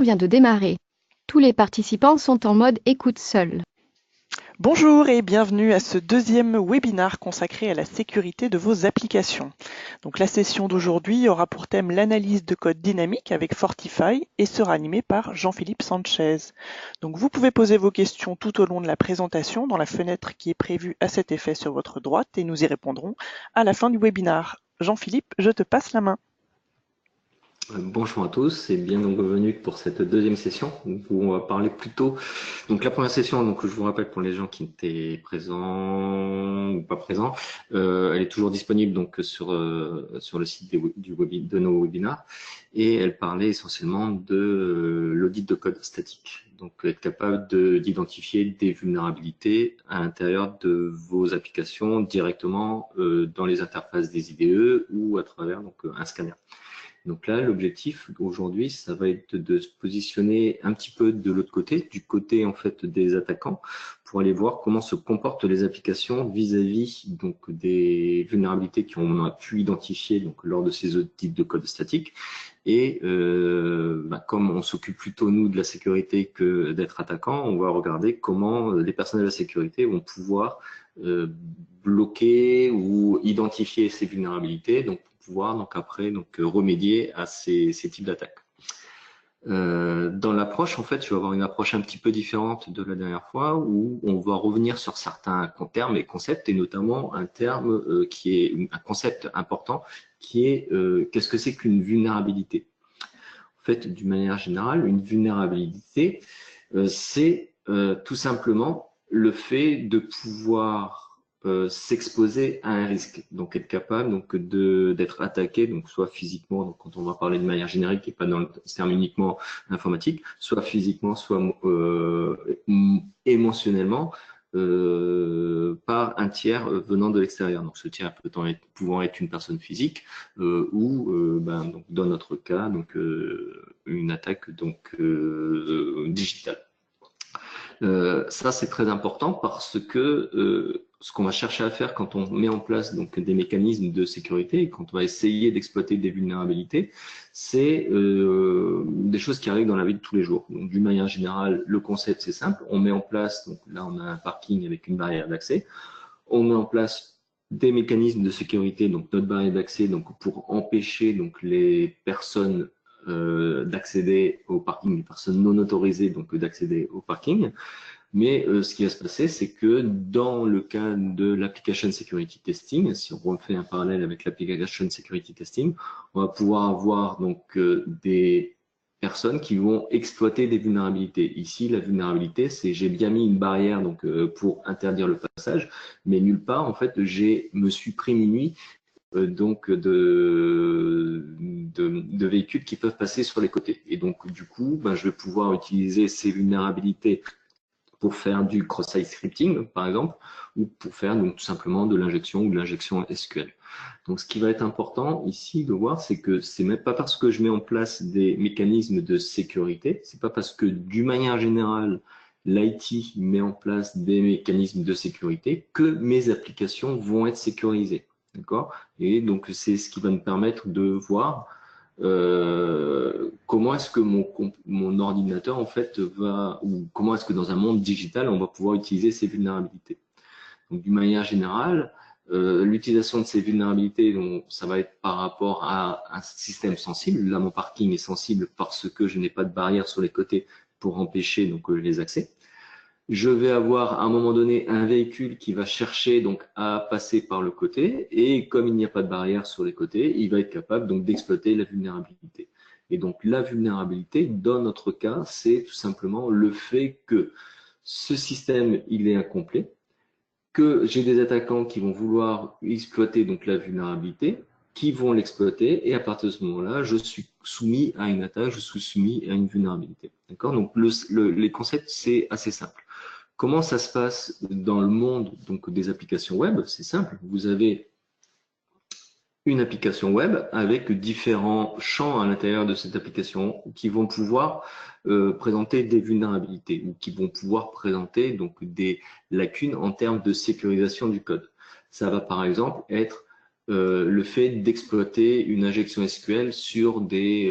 Vient de démarrer. Tous les participants sont en mode écoute seul. Bonjour et bienvenue à ce deuxième webinaire consacré à la sécurité de vos applications. Donc la session d'aujourd'hui aura pour thème l'analyse de code dynamique avec Fortify et sera animée par Jean-Philippe Sanchez. Donc vous pouvez poser vos questions tout au long de la présentation dans la fenêtre qui est prévue à cet effet sur votre droite et nous y répondrons à la fin du webinaire. Jean-Philippe, je te passe la main. Bonjour à tous et bienvenue pour cette deuxième session où on va parler plutôt. Donc la première session, donc je vous rappelle pour les gens qui étaient présents ou pas présents, elle est toujours disponible donc sur le site de nos webinaires et elle parlait essentiellement de l'audit de code statique. Donc être capable d'identifier des vulnérabilités à l'intérieur de vos applications directement dans les interfaces des IDE ou à travers donc un scanner. Donc là, l'objectif aujourd'hui, ça va être de se positionner un petit peu de l'autre côté, du côté en fait des attaquants, pour aller voir comment se comportent les applications vis-à-vis donc des vulnérabilités qu'on a pu identifier donc lors de ces audits de code statique. Et comme on s'occupe plutôt nous de la sécurité que d'être attaquant, on va regarder comment les personnes de la sécurité vont pouvoir bloquer ou identifier ces vulnérabilités, donc pour pouvoir donc après remédier à ces types d'attaques. Dans l'approche, en fait, je vais avoir une approche un petit peu différente de la dernière fois où on va revenir sur certains termes et concepts et notamment un terme qui est un concept important qui est qu'est-ce que c'est qu'une vulnérabilité. En fait, d'une manière générale, une vulnérabilité, c'est tout simplement le fait de pouvoir s'exposer à un risque, donc être capable donc d'être attaqué, donc soit physiquement, donc quand on va parler de manière générique et pas dans le terme uniquement informatique, soit physiquement, soit émotionnellement par un tiers venant de l'extérieur. Donc ce tiers pouvant être une personne physique ou donc dans notre cas donc une attaque donc digitale. Ça, c'est très important parce que ce qu'on va chercher à faire quand on met en place donc des mécanismes de sécurité et quand on va essayer d'exploiter des vulnérabilités, c'est des choses qui arrivent dans la vie de tous les jours. Donc, d'une manière générale, le concept, c'est simple. On met en place, donc là, on a un parking avec une barrière d'accès. On met en place des mécanismes de sécurité, donc notre barrière d'accès, donc pour empêcher donc les personnes d'accéder au parking, les personnes non autorisées donc d'accéder au parking. Mais ce qui va se passer, c'est que dans le cas de l'application security testing, si on refait un parallèle avec l'application security testing, on va pouvoir avoir donc des personnes qui vont exploiter des vulnérabilités. Ici, la vulnérabilité, c'est j'ai bien mis une barrière donc pour interdire le passage, mais nulle part en fait me suis prémuni donc de véhicules qui peuvent passer sur les côtés. Et donc du coup, je vais pouvoir utiliser ces vulnérabilités pour faire du cross-site scripting, par exemple, ou pour faire donc, tout simplement de l'injection ou de l'injection SQL. Donc, ce qui va être important ici de voir, c'est que c'est même pas parce que je mets en place des mécanismes de sécurité, c'est pas parce que d'une manière générale, l'IT met en place des mécanismes de sécurité que mes applications vont être sécurisées. D'accord? Et donc, c'est ce qui va me permettre de voir comment est-ce que mon ordinateur en fait va, ou comment est-ce que dans un monde digital on va pouvoir utiliser ces vulnérabilités. Donc d'une manière générale, l'utilisation de ces vulnérabilités, donc, ça va être par rapport à un système sensible. Là, mon parking est sensible parce que je n'ai pas de barrière sur les côtés pour empêcher donc les accès. Je vais avoir à un moment donné un véhicule qui va chercher donc à passer par le côté et comme il n'y a pas de barrière sur les côtés, il va être capable donc d'exploiter la vulnérabilité. Et donc la vulnérabilité, dans notre cas, c'est tout simplement le fait que ce système il est incomplet, que j'ai des attaquants qui vont vouloir exploiter donc la vulnérabilité, qui vont l'exploiter et à partir de ce moment-là, je suis soumis à une attaque, je suis soumis à une vulnérabilité. D'accord? Donc les concepts c'est assez simple. Comment ça se passe dans le monde donc, des applications web? C'est simple, vous avez une application web avec différents champs à l'intérieur de cette application qui vont pouvoir présenter des vulnérabilités ou qui vont pouvoir présenter donc, des lacunes en termes de sécurisation du code. Ça va par exemple être le fait d'exploiter une injection SQL sur des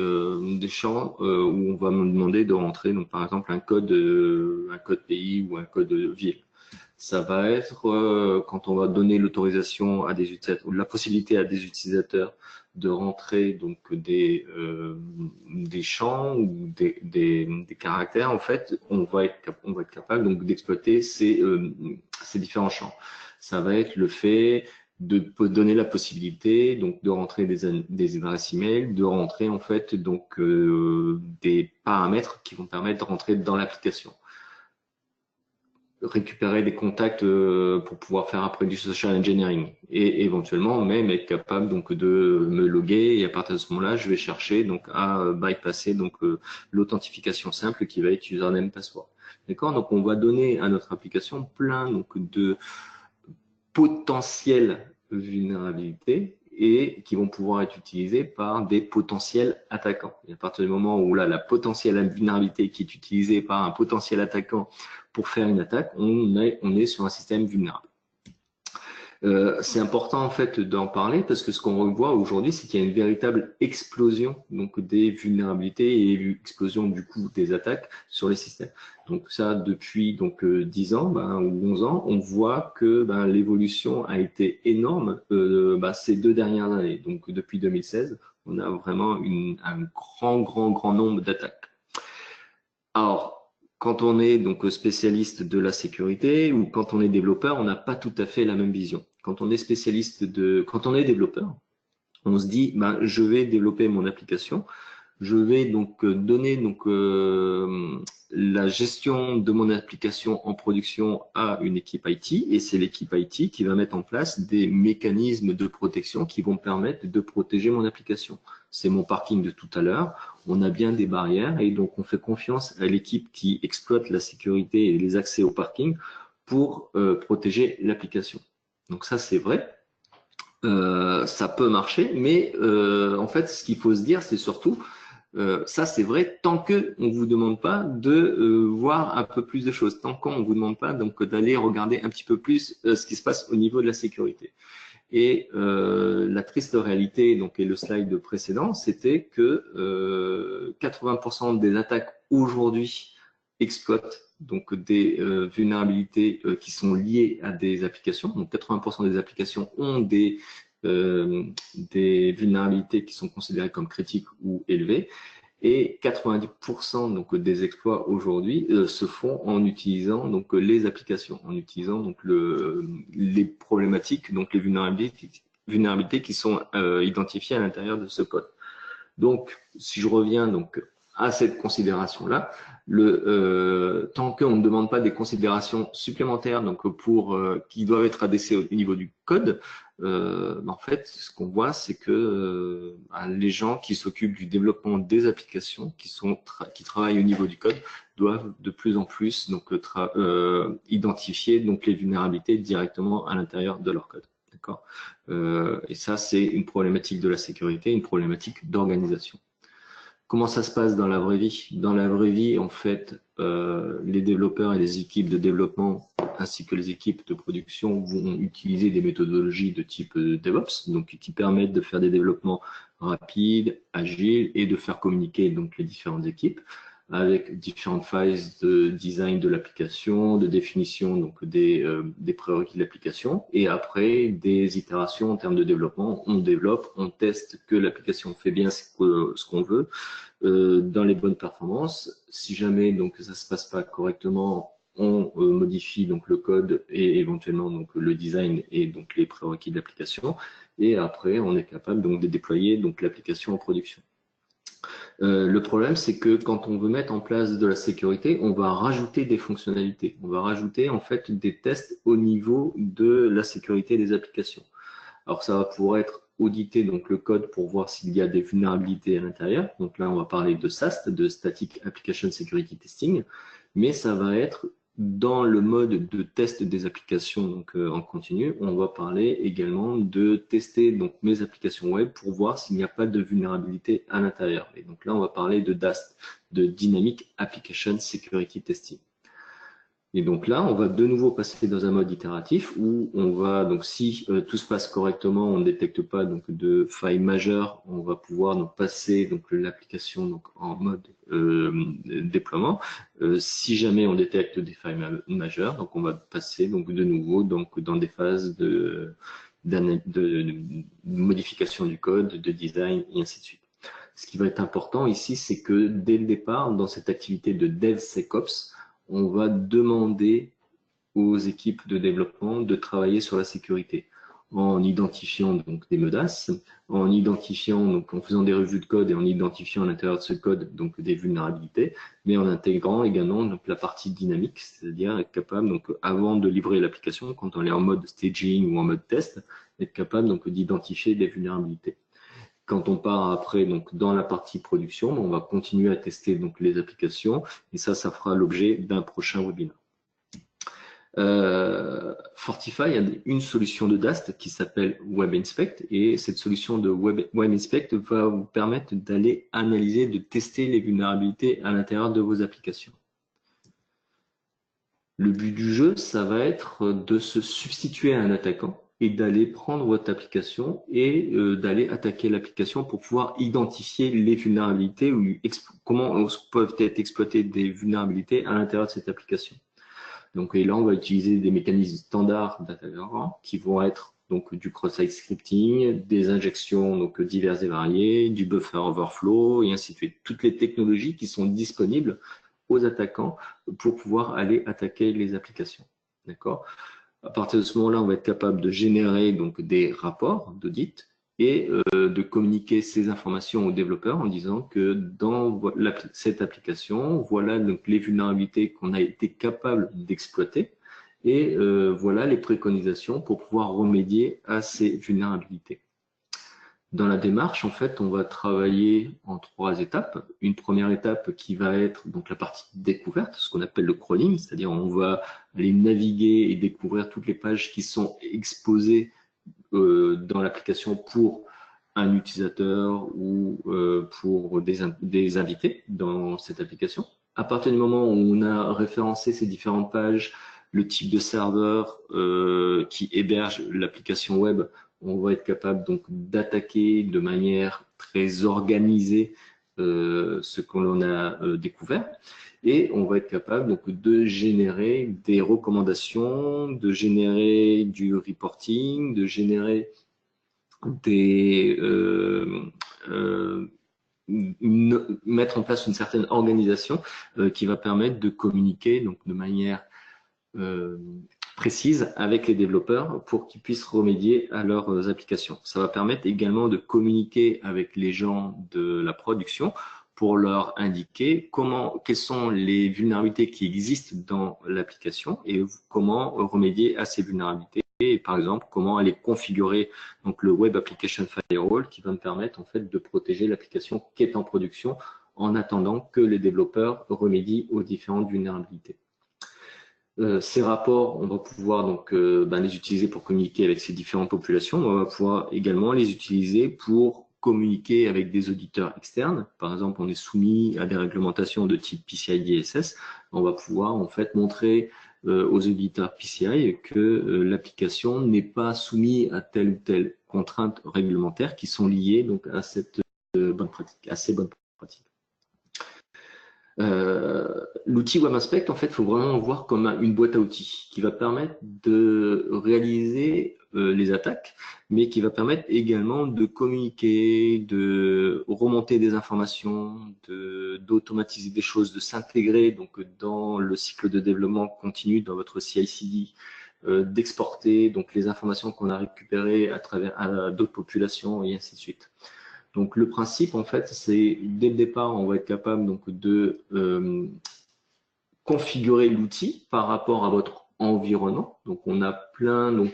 champs où on va me demander de rentrer, donc par exemple un code pays ou un code ville. Ça va être quand on va donner l'autorisation à des utilisateurs, ou la possibilité à des utilisateurs de rentrer donc des champs ou des caractères. En fait, on va être capable donc d'exploiter ces différents champs. Ça va être le fait de donner la possibilité donc de rentrer des adresses email, de rentrer en fait donc des paramètres qui vont permettre de rentrer dans l'application, récupérer des contacts pour pouvoir faire après du social engineering et éventuellement même être capable donc de me loguer, et à partir de ce moment-là je vais chercher donc à bypasser donc l'authentification simple qui va être username password. D'accord, donc on va donner à notre application plein donc de potentielles vulnérabilités et qui vont pouvoir être utilisées par des potentiels attaquants. Et à partir du moment où là, la potentielle vulnérabilité qui est utilisée par un potentiel attaquant pour faire une attaque, on est sur un système vulnérable. C'est important en fait d'en parler parce que ce qu'on voit aujourd'hui, c'est qu'il y a une véritable explosion donc des vulnérabilités et une explosion du coup des attaques sur les systèmes. Donc ça, depuis donc 10 ans ou 11 ans, on voit que l'évolution a été énorme ces 2 dernières années. Donc depuis 2016, on a vraiment un grand nombre d'attaques. Alors, quand on est donc spécialiste de la sécurité ou quand on est développeur, on n'a pas tout à fait la même vision. Quand on est quand on est développeur, on se dit, je vais développer mon application. Je vais donc donner donc la gestion de mon application en production à une équipe IT et c'est l'équipe IT qui va mettre en place des mécanismes de protection qui vont permettre de protéger mon application. C'est mon parking de tout à l'heure. On a bien des barrières et donc on fait confiance à l'équipe qui exploite la sécurité et les accès au parking pour protéger l'application. Donc ça c'est vrai. Ça peut marcher, mais en fait, ce qu'il faut se dire, c'est surtout, ça c'est vrai, tant qu'on ne vous demande pas de voir un peu plus de choses, tant qu'on ne vous demande pas donc d'aller regarder un petit peu plus ce qui se passe au niveau de la sécurité. Et la triste réalité, donc, et le slide précédent, c'était que 80% des attaques aujourd'hui exploitent donc des vulnérabilités qui sont liées à des applications. Donc 80% des applications ont des vulnérabilités qui sont considérées comme critiques ou élevées. Et 90% donc des exploits aujourd'hui se font en utilisant donc les applications, en utilisant donc les problématiques, donc les vulnérabilités qui sont identifiées à l'intérieur de ce code. Donc, si je reviens donc à cette considération-là, tant qu'on ne demande pas des considérations supplémentaires donc pour qui doivent être adressées au niveau du code, en fait, ce qu'on voit, c'est que les gens qui s'occupent du développement des applications, qui travaillent au niveau du code, doivent de plus en plus donc identifier donc les vulnérabilités directement à l'intérieur de leur code. D'accord. Et ça, c'est une problématique de la sécurité, une problématique d'organisation. Comment ça se passe dans la vraie vie? Dans la vraie vie, en fait, les développeurs et les équipes de développement ainsi que les équipes de production vont utiliser des méthodologies de type DevOps, donc qui permettent de faire des développements rapides, agiles et de faire communiquer donc les différentes équipes avec différentes phases de design de l'application, de définition donc des prérequis de l'application et après des itérations en termes de développement. On développe, on teste que l'application fait bien ce qu'on veut dans les bonnes performances. Si jamais donc ça se passe pas correctement, on modifie donc le code et éventuellement donc le design et donc les prérequis de l'application et après on est capable donc de déployer donc l'application en production. Le problème, c'est que quand on veut mettre en place de la sécurité, on va rajouter des fonctionnalités. On va rajouter en fait des tests au niveau de la sécurité des applications. Alors ça va pouvoir être auditer donc le code pour voir s'il y a des vulnérabilités à l'intérieur. Donc là, on va parler de SAST, de Static Application Security Testing, mais ça va être dans le mode de test des applications donc en continu, on va parler également de tester donc mes applications web pour voir s'il n'y a pas de vulnérabilité à l'intérieur. Et donc là, on va parler de DAST, de Dynamic Application Security Testing. Et donc là, on va de nouveau passer dans un mode itératif où on va, donc si tout se passe correctement, on ne détecte pas donc de failles majeures, on va pouvoir donc passer donc l'application donc en mode déploiement. Si jamais on détecte des failles majeures, donc on va passer donc de nouveau donc dans des phases de modification du code, de design et ainsi de suite. Ce qui va être important ici, c'est que dès le départ, dans cette activité de DevSecOps, on va demander aux équipes de développement de travailler sur la sécurité en identifiant donc des menaces, en identifiant donc en faisant des revues de code et en identifiant à l'intérieur de ce code donc des vulnérabilités, mais en intégrant également donc la partie dynamique, c'est-à-dire être capable donc avant de livrer l'application, quand on est en mode staging ou en mode test, être capable donc d'identifier des vulnérabilités. Quand on part après donc dans la partie production, on va continuer à tester donc les applications et ça fera l'objet d'un prochain webinaire. Fortify a une solution de DAST qui s'appelle WebInspect et cette solution de WebInspect va vous permettre d'aller analyser, de tester les vulnérabilités à l'intérieur de vos applications. Le but du jeu, ça va être de se substituer à un attaquant et d'aller prendre votre application et d'aller attaquer l'application pour pouvoir identifier les vulnérabilités ou comment peuvent être exploitées des vulnérabilités à l'intérieur de cette application. Donc, et là, on va utiliser des mécanismes standards d'attaquants qui vont être donc du cross-site scripting, des injections donc diverses et variées, du buffer overflow et ainsi de suite. Toutes les technologies qui sont disponibles aux attaquants pour pouvoir aller attaquer les applications. D'accord ? À partir de ce moment-là, on va être capable de générer donc des rapports d'audit et de communiquer ces informations aux développeurs en disant que dans cette application, voilà donc les vulnérabilités qu'on a été capable d'exploiter et voilà les préconisations pour pouvoir remédier à ces vulnérabilités. Dans la démarche, en fait, on va travailler en 3 étapes. Une première étape qui va être donc la partie découverte, ce qu'on appelle le crawling, c'est-à-dire on va aller naviguer et découvrir toutes les pages qui sont exposées dans l'application pour un utilisateur ou pour des invités dans cette application. À partir du moment où on a référencé ces différentes pages, le type de serveur qui héberge l'application web, on va être capable donc d'attaquer de manière très organisée ce que l'on a découvert. Et on va être capable donc de générer des recommandations, de générer du reporting, de générer des mettre en place une certaine organisation qui va permettre de communiquer donc de manière précise avec les développeurs pour qu'ils puissent remédier à leurs applications. Ça va permettre également de communiquer avec les gens de la production pour leur indiquer quelles sont les vulnérabilités qui existent dans l'application et comment remédier à ces vulnérabilités. Et par exemple, comment aller configurer donc le Web Application Firewall qui va me permettre en fait de protéger l'application qui est en production en attendant que les développeurs remédient aux différentes vulnérabilités. Ces rapports, on va pouvoir donc les utiliser pour communiquer avec ces différentes populations. On va pouvoir également les utiliser pour communiquer avec des auditeurs externes. Par exemple, on est soumis à des réglementations de type PCI DSS. On va pouvoir en fait montrer aux auditeurs PCI que l'application n'est pas soumise à telle ou telle contrainte réglementaire qui sont liées donc à cette bonne pratique, à ces bonnes pratiques. L'outil WebInspect, en fait, il faut vraiment le voir comme une boîte à outils qui va permettre de réaliser les attaques, mais qui va permettre également de communiquer, de remonter des informations, d'automatiser des choses, de s'intégrer donc dans le cycle de développement continu dans votre CI/CD, d'exporter donc les informations qu'on a récupérées à travers d'autres populations et ainsi de suite. Donc le principe en fait, c'est dès le départ, on va être capable donc de configurer l'outil par rapport à votre environnement. Donc on a plein, donc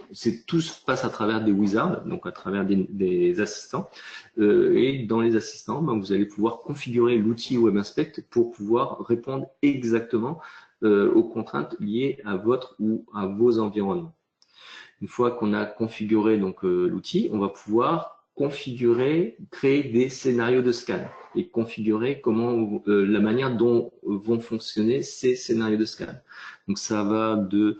tout se passe à travers des wizards, donc à travers des assistants. Et dans les assistants, vous allez pouvoir configurer l'outil WebInspect pour pouvoir répondre exactement aux contraintes liées à votre ou à vos environnements. Une fois qu'on a configuré donc l'outil, on va pouvoir configurer, créer des scénarios de scan et configurer comment la manière dont vont fonctionner ces scénarios de scan. Donc ça va des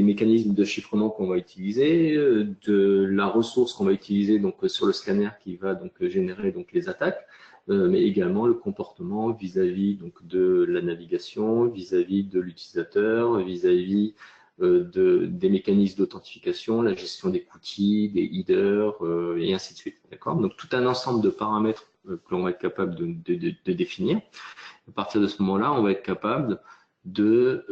mécanismes de chiffrement qu'on va utiliser, de la ressource qu'on va utiliser donc sur le scanner qui va donc générer donc les attaques, mais également le comportement vis-à-vis donc de la navigation, vis-à-vis de l'utilisateur, vis-à-vis des mécanismes d'authentification, la gestion des cookies, des headers et ainsi de suite. D'accord. Donc tout un ensemble de paramètres que l'on va être capable de définir. À partir de ce moment-là, on va être capable de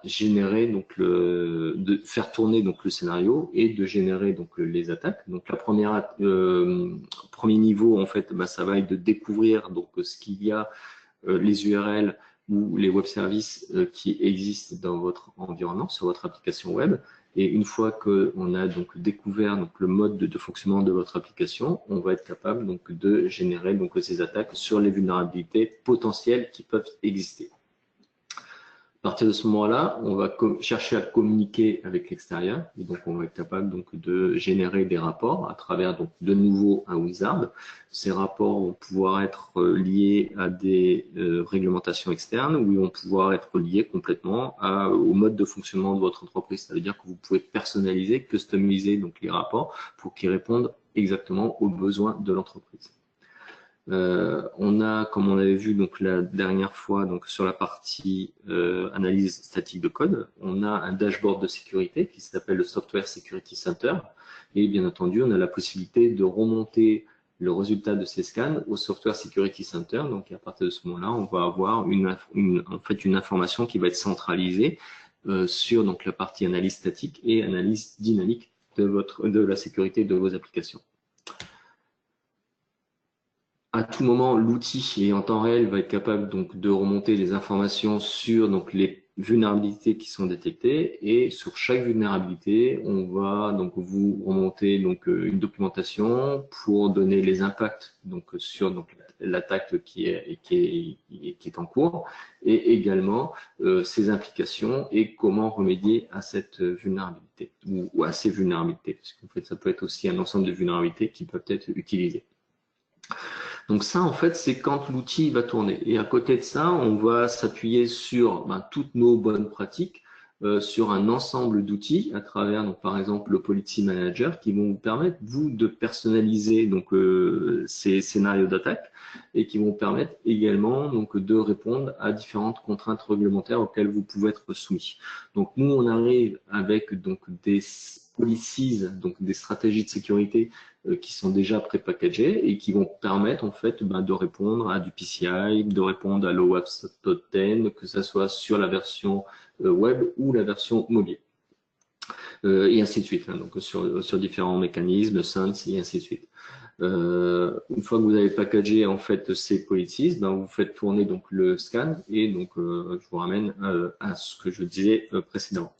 générer donc de faire tourner donc le scénario et de générer donc les attaques. Donc la premier niveau en fait, ça va être de découvrir donc ce qu'il y a, les URL ou les web services qui existent dans votre environnement, sur votre application web. Et une fois qu'on a donc découvert donc le mode de fonctionnement de votre application, on va être capable donc de générer donc ces attaques sur les vulnérabilités potentielles qui peuvent exister. À partir de ce moment-là, on va chercher à communiquer avec l'extérieur. Et donc, on va être capable donc de générer des rapports à travers donc de nouveau un wizard. Ces rapports vont pouvoir être liés à des réglementations externes ou ils vont pouvoir être liés complètement au mode de fonctionnement de votre entreprise. Ça veut dire que vous pouvez personnaliser, customiser donc les rapports pour qu'ils répondent exactement aux besoins de l'entreprise. On a, comme on avait vu donc la dernière fois, donc sur la partie analyse statique de code, on a un dashboard de sécurité qui s'appelle le Software Security Center, et bien entendu, on a la possibilité de remonter le résultat de ces scans au Software Security Center. Donc à partir de ce moment-là, on va avoir en fait une information qui va être centralisée sur donc la partie analyse statique et analyse dynamique de la sécurité de vos applications. À tout moment, l'outil et en temps réel va être capable donc de remonter les informations sur donc les vulnérabilités qui sont détectées, et sur chaque vulnérabilité, on va donc vous remonter donc une documentation pour donner les impacts donc sur donc l'attaque qui est en cours, et également ses implications et comment remédier à cette vulnérabilité ou à ces vulnérabilités, parce qu'en fait ça peut être aussi un ensemble de vulnérabilités qui peuvent être utilisées. Donc ça, en fait, c'est quand l'outil va tourner. Et à côté de ça, on va s'appuyer sur toutes nos bonnes pratiques, sur un ensemble d'outils à travers, donc, par exemple, le Policy Manager, qui vont vous permettre, vous, de personnaliser donc, ces scénarios d'attaque, et qui vont vous permettre également donc, de répondre à différentes contraintes réglementaires auxquelles vous pouvez être soumis. Donc nous, on arrive avec donc, des policies, donc des stratégies de sécurité qui sont déjà pré-packagés et qui vont permettre en fait de répondre à du PCI, de répondre à l'OWASP Top 10, que ce soit sur la version web ou la version mobile. Et ainsi de suite, hein, donc sur différents mécanismes, SANS et ainsi de suite. Une fois que vous avez packagé en fait ces policies, vous faites tourner donc le scan, et donc je vous ramène à ce que je disais précédemment.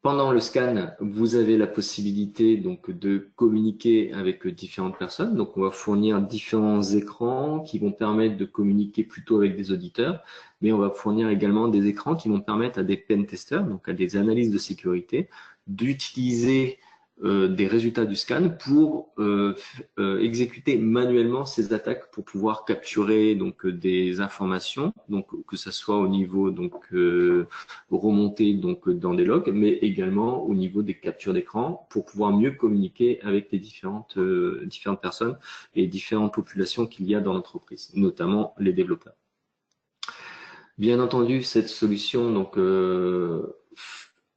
Pendant le scan, vous avez la possibilité donc de communiquer avec différentes personnes. Donc, on va fournir différents écrans qui vont permettre de communiquer plutôt avec des auditeurs, mais on va fournir également des écrans qui vont permettre à des pen testers, donc à des analystes de sécurité, d'utiliser des résultats du scan pour exécuter manuellement ces attaques, pour pouvoir capturer donc des informations, donc que ce soit au niveau donc remonter donc dans des logs, mais également au niveau des captures d'écran, pour pouvoir mieux communiquer avec les différentes personnes et différentes populations qu'il y a dans l'entreprise, notamment les développeurs. Bien entendu, cette solution donc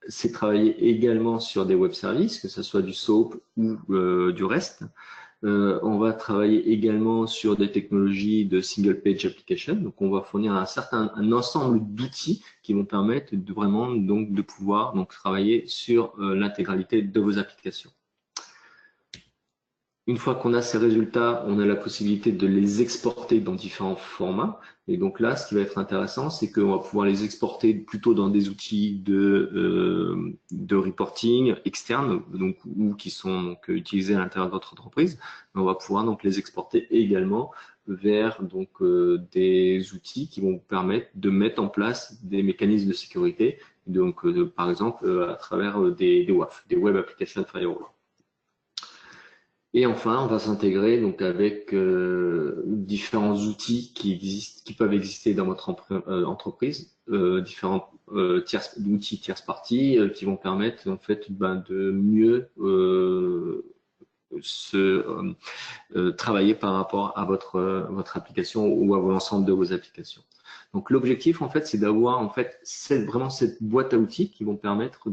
c'est travailler également sur des web services, que ce soit du SOAP ou du REST. On va travailler également sur des technologies de single page application. Donc, on va fournir un ensemble d'outils qui vont permettre de vraiment donc de pouvoir donc travailler sur l'intégralité de vos applications. Une fois qu'on a ces résultats, on a la possibilité de les exporter dans différents formats. Et donc là, ce qui va être intéressant, c'est qu'on va pouvoir les exporter plutôt dans des outils de reporting externes, donc, ou qui sont donc, utilisés à l'intérieur de votre entreprise. Mais on va pouvoir donc les exporter également vers donc, des outils qui vont vous permettre de mettre en place des mécanismes de sécurité, donc par exemple à travers des WAF, des Web Application Firewall. Et enfin, on va s'intégrer donc avec différents outils qui peuvent exister dans votre entreprise, différents outils tierces parties qui vont permettre en fait de mieux travailler par rapport à votre application ou à l'ensemble de vos applications. Donc l'objectif en fait, c'est d'avoir en fait vraiment cette boîte à outils qui va permettre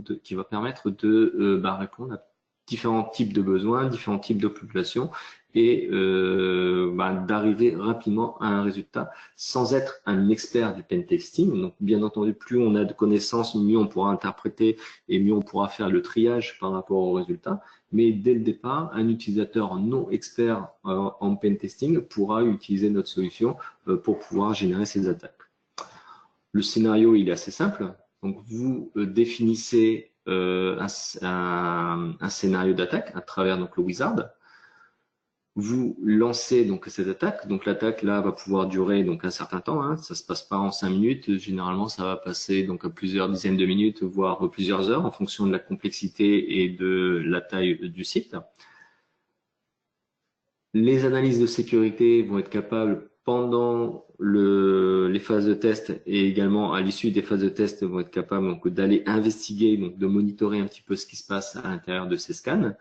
de répondre à différents types de besoins, différents types de populations et d'arriver rapidement à un résultat sans être un expert du pen testing. Donc bien entendu, plus on a de connaissances, mieux on pourra interpréter et mieux on pourra faire le triage par rapport aux résultats. Mais dès le départ, un utilisateur non expert en pen testing pourra utiliser notre solution pour pouvoir générer ses attaques. Le scénario, il est assez simple. Donc, vous définissez un scénario d'attaque à travers donc, le wizard. Vous lancez donc cette attaque. Donc, l'attaque là va pouvoir durer donc un certain temps. Hein. Ça se passe pas en 5 minutes. Généralement, ça va passer donc à plusieurs dizaines de minutes, voire plusieurs heures, en fonction de la complexité et de la taille du site. Les analyses de sécurité vont être capables pendant les phases de test et également à l'issue des phases de test vont être capables d'aller investiguer, donc de monitorer un petit peu ce qui se passe à l'intérieur de ces scans,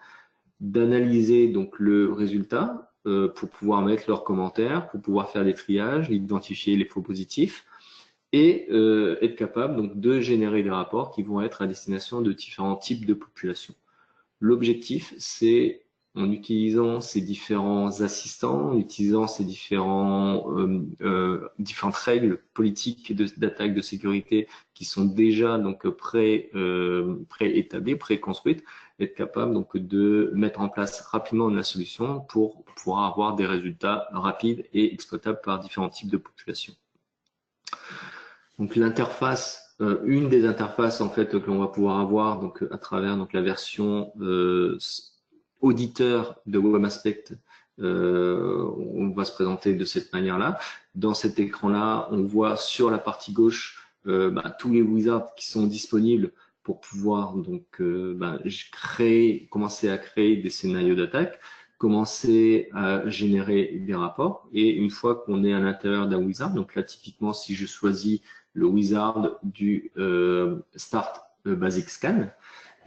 d'analyser donc le résultat pour pouvoir mettre leurs commentaires, pour pouvoir faire des triages, identifier les faux positifs et être capable donc de générer des rapports qui vont être à destination de différents types de populations. L'objectif, c'est en utilisant ces différents assistants, en utilisant ces différentes règles politiques d'attaque de sécurité qui sont déjà donc préétablies, préconstruites, être capable donc de mettre en place rapidement la solution pour pouvoir avoir des résultats rapides et exploitables par différents types de populations. Donc l'interface, une des interfaces en fait que l'on va pouvoir avoir donc à travers donc la version auditeur de WebAspect, on va se présenter de cette manière-là. Dans cet écran-là, on voit sur la partie gauche tous les wizards qui sont disponibles pour pouvoir donc commencer à créer des scénarios d'attaque, commencer à générer des rapports. Et une fois qu'on est à l'intérieur d'un wizard, donc là typiquement si je choisis le wizard du Start Basic Scan,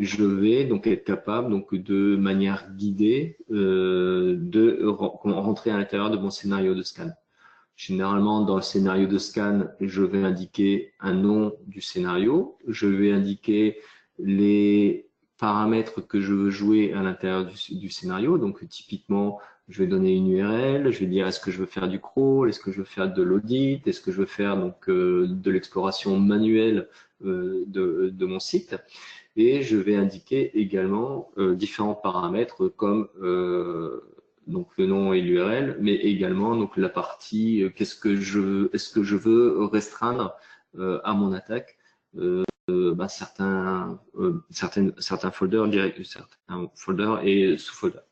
je vais donc être capable donc de manière guidée de rentrer à l'intérieur de mon scénario de scan. Généralement, dans le scénario de scan, je vais indiquer un nom du scénario, je vais indiquer les paramètres que je veux jouer à l'intérieur du scénario. Donc typiquement, je vais donner une URL, je vais dire est-ce que je veux faire du crawl, est-ce que je veux faire de l'audit, est-ce que je veux faire donc de l'exploration manuelle de mon site. Et je vais indiquer également différents paramètres comme donc le nom et l'URL, mais également donc la partie est-ce que je veux restreindre à mon attaque certains folders, certains folders et sous-folders.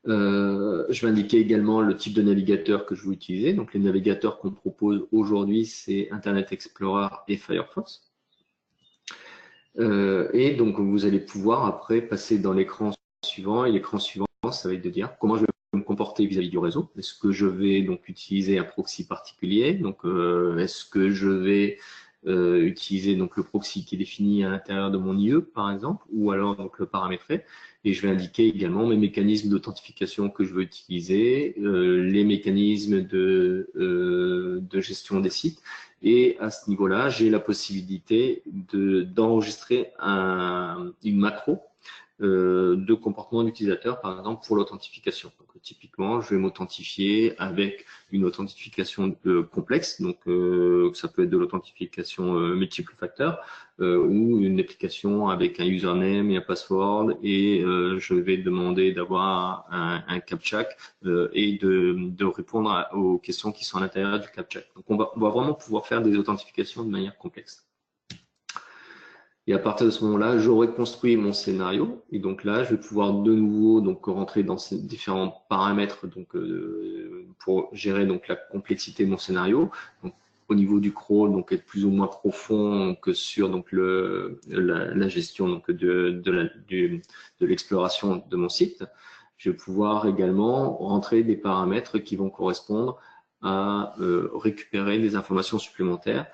Je vais indiquer également le type de navigateur que je veux utiliser. Donc les navigateurs qu'on propose aujourd'hui, c'est Internet Explorer et Firefox. Et donc vous allez pouvoir après passer dans l'écran suivant, et l'écran suivant, ça va être de dire comment je vais me comporter vis-à-vis du réseau. Est-ce que je vais donc utiliser un proxy particulier? Donc est-ce que je vais utiliser donc le proxy qui est défini à l'intérieur de mon IE par exemple, ou alors donc le paramétrer? Et je vais indiquer également mes mécanismes d'authentification que je veux utiliser, les mécanismes de gestion des sites. Et à ce niveau-là, j'ai la possibilité d'enregistrer une macro de comportement d'utilisateur, par exemple pour l'authentification. Donc typiquement, je vais m'authentifier avec une authentification complexe, donc ça peut être de l'authentification multiple facteurs ou une application avec un username et un password, et je vais demander d'avoir un CAPTCHA et de répondre aux questions qui sont à l'intérieur du CAPTCHA. Donc on va vraiment pouvoir faire des authentifications de manière complexe. Et à partir de ce moment-là, j'aurai construit mon scénario. Et donc là, je vais pouvoir de nouveau donc rentrer dans ces différents paramètres donc pour gérer donc la complexité de mon scénario. Donc, au niveau du crawl, donc être plus ou moins profond que sur donc la gestion donc de l'exploration de mon site. Je vais pouvoir également rentrer des paramètres qui vont correspondre à récupérer des informations supplémentaires,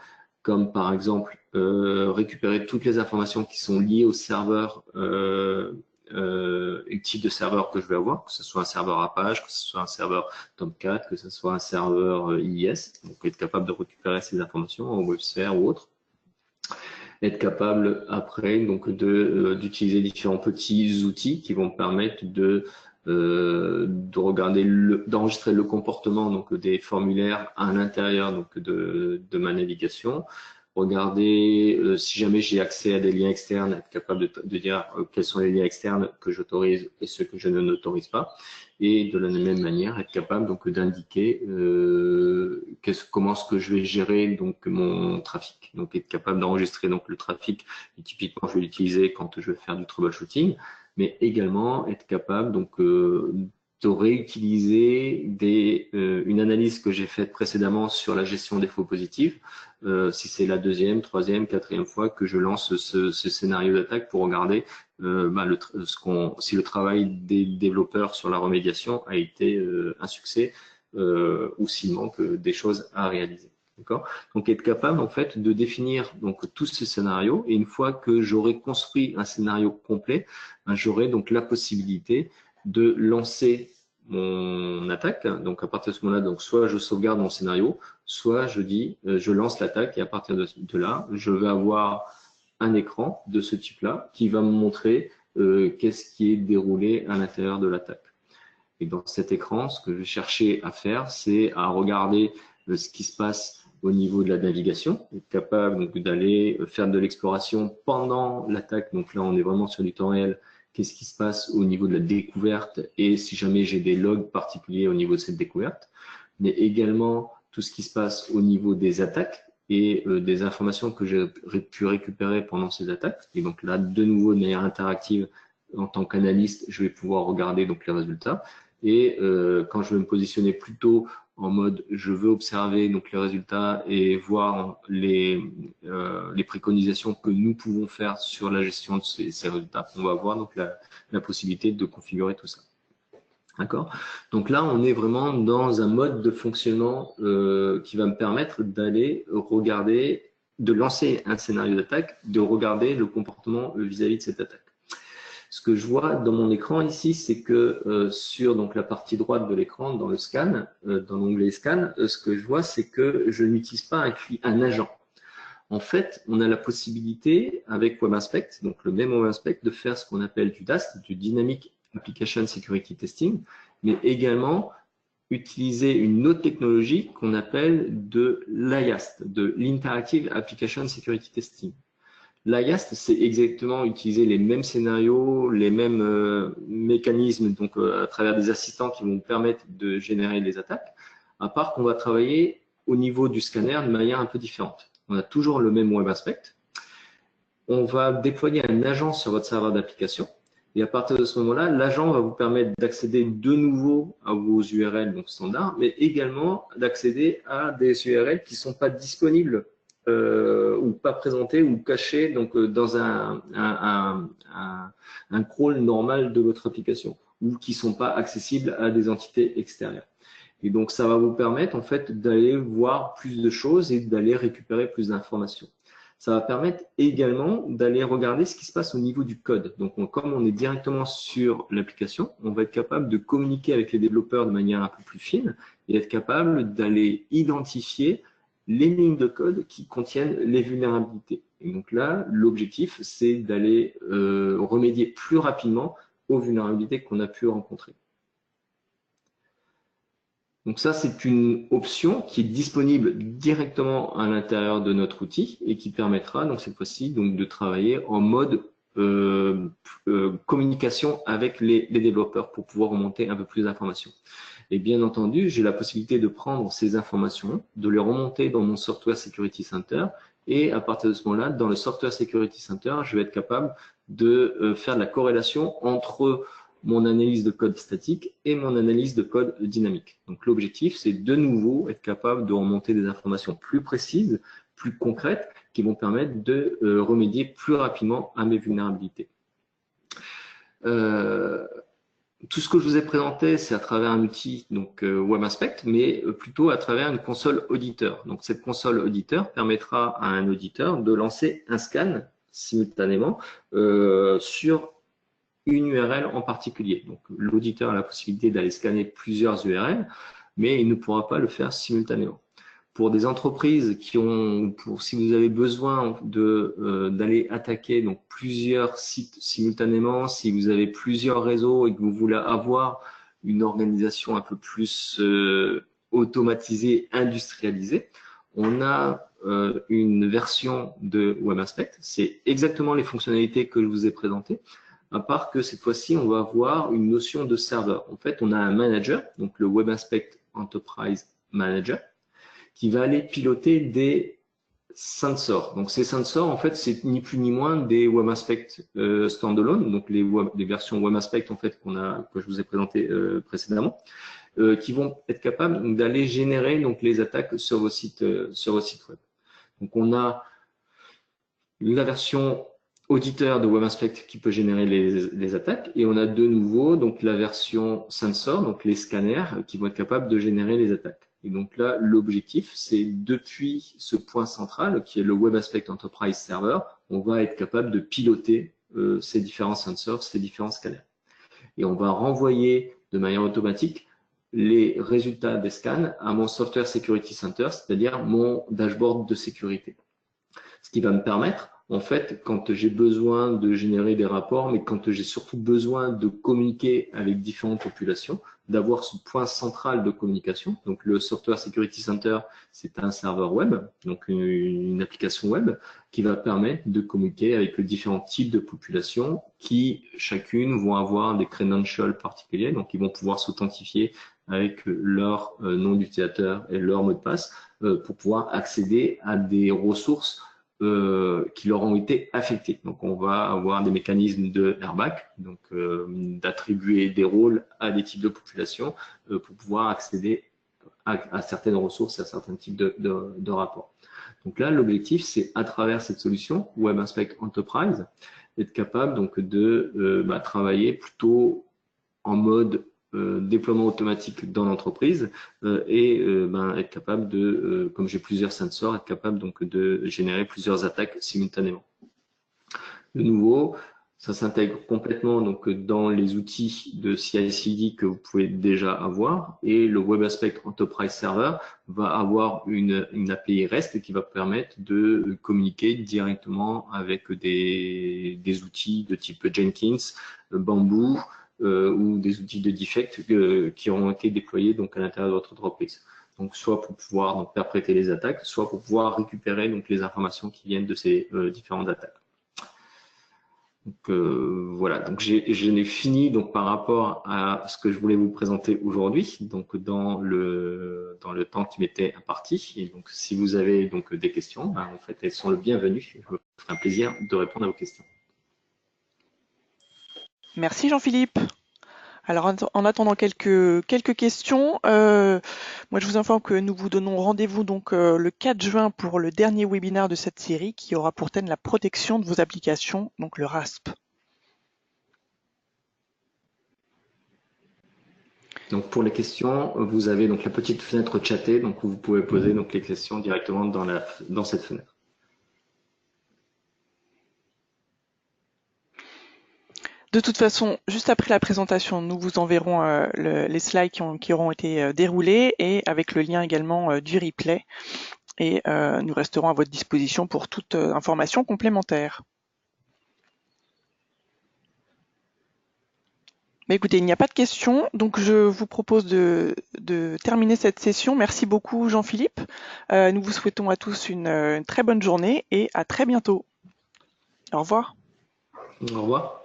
comme par exemple récupérer toutes les informations qui sont liées au serveur et le type de serveur que je vais avoir, que ce soit un serveur Apache, que ce soit un serveur Tomcat, que ce soit un serveur IIS, donc être capable de récupérer ces informations en WebSphere ou autre. Être capable après donc d'utiliser différents petits outils qui vont me permettre de regarder, d'enregistrer le comportement donc des formulaires à l'intérieur donc de ma navigation. Regarder si jamais j'ai accès à des liens externes, être capable de dire quels sont les liens externes que j'autorise et ceux que je n'autorise pas. Et de la même manière, être capable donc d'indiquer comment est-ce que je vais gérer donc mon trafic. Donc être capable d'enregistrer donc le trafic. Et typiquement, je vais l'utiliser quand je vais faire du troubleshooting, mais également être capable donc de réutiliser une analyse que j'ai faite précédemment sur la gestion des faux positifs, si c'est la deuxième, troisième, quatrième fois que je lance ce scénario d'attaque pour regarder si le travail des développeurs sur la remédiation a été un succès ou s'il manque des choses à réaliser. Donc être capable en fait de définir donc tous ces scénarios, et une fois que j'aurai construit un scénario complet, j'aurai donc la possibilité de lancer mon attaque. Donc à partir de ce moment-là, donc soit je sauvegarde mon scénario, soit je dis je lance l'attaque, et à partir de là, je vais avoir un écran de ce type-là qui va me montrer qu'est-ce qui est déroulé à l'intérieur de l'attaque. Et dans cet écran, ce que je vais chercher à faire, c'est à regarder ce qui se passe au niveau de la navigation, être capable d'aller faire de l'exploration pendant l'attaque. Donc là, on est vraiment sur du temps réel. Qu'est-ce qui se passe au niveau de la découverte et si jamais j'ai des logs particuliers au niveau de cette découverte, mais également tout ce qui se passe au niveau des attaques et des informations que j'ai pu récupérer pendant ces attaques. Et donc là, de nouveau, de manière interactive, en tant qu'analyste, je vais pouvoir regarder donc les résultats. Et quand je vais me positionner plutôt en mode je veux observer donc les résultats et voir les préconisations que nous pouvons faire sur la gestion de ces résultats, on va avoir donc la possibilité de configurer tout ça. D'accord. Donc là, on est vraiment dans un mode de fonctionnement qui va me permettre d'aller regarder, de lancer un scénario d'attaque, de regarder le comportement vis-à-vis de cette attaque. Ce que je vois dans mon écran ici, c'est que sur donc, la partie droite de l'écran, dans le scan, dans l'onglet scan, ce que je vois, c'est que je n'utilise pas un agent. En fait, on a la possibilité avec WebInspect, donc le même WebInspect, de faire ce qu'on appelle du DAST, du Dynamic Application Security Testing, mais également utiliser une autre technologie qu'on appelle de l'IAST, de l'Interactive Application Security Testing. L'IAST, c'est exactement utiliser les mêmes scénarios, les mêmes mécanismes, donc à travers des assistants qui vont nous permettre de générer les attaques, à part qu'on va travailler au niveau du scanner de manière un peu différente. On a toujours le même WebInspect. On va déployer un agent sur votre serveur d'application. Et à partir de ce moment-là, l'agent va vous permettre d'accéder de nouveau à vos URL donc standards, mais également d'accéder à des URL qui ne sont pas disponibles ou pas présentées ou cachées donc, dans un crawl normal de votre application ou qui ne sont pas accessibles à des entités extérieures. Et donc, ça va vous permettre en fait d'aller voir plus de choses et d'aller récupérer plus d'informations. Ça va permettre également d'aller regarder ce qui se passe au niveau du code. Donc, comme on est directement sur l'application, on va être capable de communiquer avec les développeurs de manière un peu plus fine et être capable d'aller identifier les lignes de code qui contiennent les vulnérabilités. Et donc là, l'objectif, c'est d'aller remédier plus rapidement aux vulnérabilités qu'on a pu rencontrer. Donc ça, c'est une option qui est disponible directement à l'intérieur de notre outil et qui permettra donc cette fois-ci donc de travailler en mode communication avec les développeurs pour pouvoir remonter un peu plus d'informations. Et bien entendu, j'ai la possibilité de prendre ces informations, de les remonter dans mon Software Security Center et à partir de ce moment-là, dans le Software Security Center, je vais être capable de faire de la corrélation entre mon analyse de code statique et mon analyse de code dynamique. Donc l'objectif, c'est de nouveau être capable de remonter des informations plus précises, plus concrètes, qui vont permettre de remédier plus rapidement à mes vulnérabilités. tout ce que je vous ai présenté, c'est à travers un outil, donc WebInspect, mais plutôt à travers une console auditeur. Donc cette console auditeur permettra à un auditeur de lancer un scan simultanément sur une URL en particulier. Donc l'auditeur a la possibilité d'aller scanner plusieurs URL, mais il ne pourra pas le faire simultanément. Pour des entreprises si vous avez besoin d'aller attaquer donc plusieurs sites simultanément, si vous avez plusieurs réseaux et que vous voulez avoir une organisation un peu plus automatisée, industrialisée, on a une version de WebInspect. C'est exactement les fonctionnalités que je vous ai présentées, à part que cette fois-ci, on va avoir une notion de serveur. En fait, on a un manager, donc le WebInspect Enterprise Manager, qui va aller piloter des sensors. Donc ces sensors, en fait, c'est ni plus ni moins des WebInspect standalone, donc les versions WebInspect en fait que je vous ai présentées précédemment, qui vont être capables d'aller générer donc les attaques sur vos sites web. Donc on a la version auditeur de WebInspect qui peut générer les attaques, et on a de nouveau donc la version sensor, donc les scanners qui vont être capables de générer les attaques. Et donc là, l'objectif, c'est depuis ce point central qui est le WebInspect Enterprise Server, on va être capable de piloter ces différents sensors, ces différents scanners. Et on va renvoyer de manière automatique les résultats des scans à mon Software Security Center, c'est-à-dire mon dashboard de sécurité. Ce qui va me permettre, en fait, quand j'ai besoin de générer des rapports, mais quand j'ai surtout besoin de communiquer avec différentes populations, d'avoir ce point central de communication. Donc, le Software Security Center, c'est un serveur web, donc une application web qui va permettre de communiquer avec les différents types de populations qui, chacune, vont avoir des credentials particuliers. Donc, ils vont pouvoir s'authentifier avec leur nom d'utilisateur et leur mot de passe pour pouvoir accéder à des ressources qui leur ont été affectés. Donc, on va avoir des mécanismes de airbag, donc d'attribuer des rôles à des types de populations pour pouvoir accéder à certaines ressources, à certains types de rapports. Donc là, l'objectif, c'est à travers cette solution WebInspect Enterprise, d'être capable donc de travailler plutôt en mode déploiement automatique dans l'entreprise et être capable de, comme j'ai plusieurs sensors, être capable donc de générer plusieurs attaques simultanément. De nouveau, ça s'intègre complètement donc dans les outils de CI/CD que vous pouvez déjà avoir, et le WebInspect Enterprise Server va avoir une API REST qui va permettre de communiquer directement avec des outils de type Jenkins, Bamboo, ou des outils de defect qui auront été déployés donc à l'intérieur de votre entreprise. Donc soit pour pouvoir donc perpétrer les attaques, soit pour pouvoir récupérer donc les informations qui viennent de ces différentes attaques. Donc voilà, donc j'en ai fini donc par rapport à ce que je voulais vous présenter aujourd'hui, donc dans le temps qui m'était imparti. Et donc si vous avez donc des questions, en fait elles sont le bienvenu. Je me ferai un plaisir de répondre à vos questions. Merci Jean-Philippe. Alors en attendant quelques questions, moi je vous informe que nous vous donnons rendez-vous donc le 4 juin pour le dernier webinaire de cette série qui aura pour thème la protection de vos applications, donc le RASP. Donc pour les questions, vous avez donc la petite fenêtre chatée, donc où vous pouvez poser donc les questions directement dans cette fenêtre. De toute façon, juste après la présentation, nous vous enverrons les slides qui auront été déroulés et avec le lien également du replay. Et nous resterons à votre disposition pour toute information complémentaire. Mais écoutez, il n'y a pas de questions, donc je vous propose de terminer cette session. Merci beaucoup Jean-Philippe. Nous vous souhaitons à tous une très bonne journée et à très bientôt. Au revoir. Au revoir.